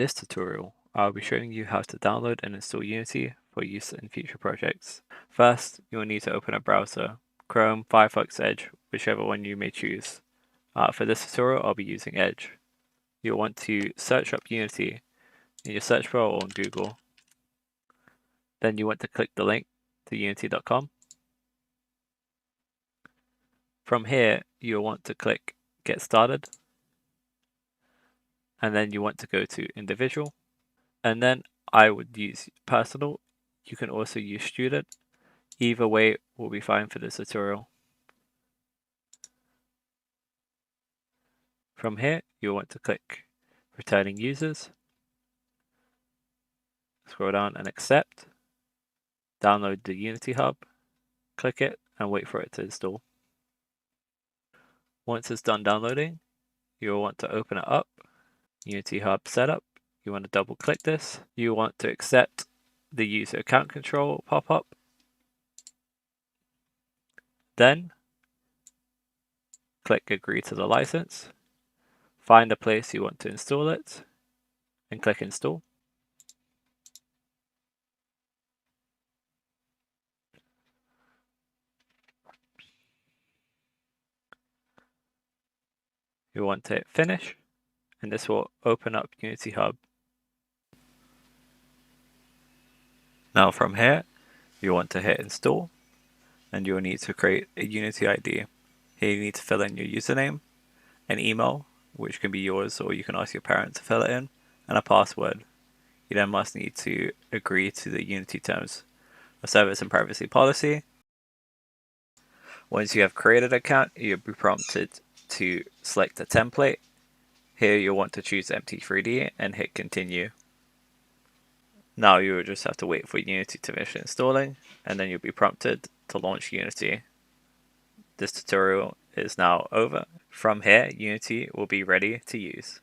this tutorial, I'll be showing you how to download and install Unity for use in future projects. First, you'll need to open a browser, Chrome, Firefox, Edge, whichever one you may choose. For this tutorial, I'll be using Edge. You'll want to search up Unity in your search bar or on Google. Then you want to click the link to unity.com. From here, you'll want to click Get Started. And then you want to go to Individual. And then I would use Personal. You can also use Student. Either way will be fine for this tutorial. From here, you'll want to click Returning Users. Scroll down and Accept. Download the Unity Hub. Click it and wait for it to install. Once it's done downloading, you'll want to open it up. Unity Hub Setup. You want to double click this. You want to accept the user account control pop-up. Then click Agree to the license. Find a place you want to install it and click Install. You want to hit Finish, and this will open up Unity Hub. Now from here, you want to hit Install, and you will need to create a Unity ID. Here you need to fill in your username, an email, which can be yours or you can ask your parent to fill it in, and a password. You then must need to agree to the Unity Terms of Service and Privacy Policy. Once you have created an account, you'll be prompted to select a template. Here you'll want to choose Empty3D and hit Continue. Now you will just have to wait for Unity to finish installing, and then you'll be prompted to launch Unity. This tutorial is now over. From here, Unity will be ready to use.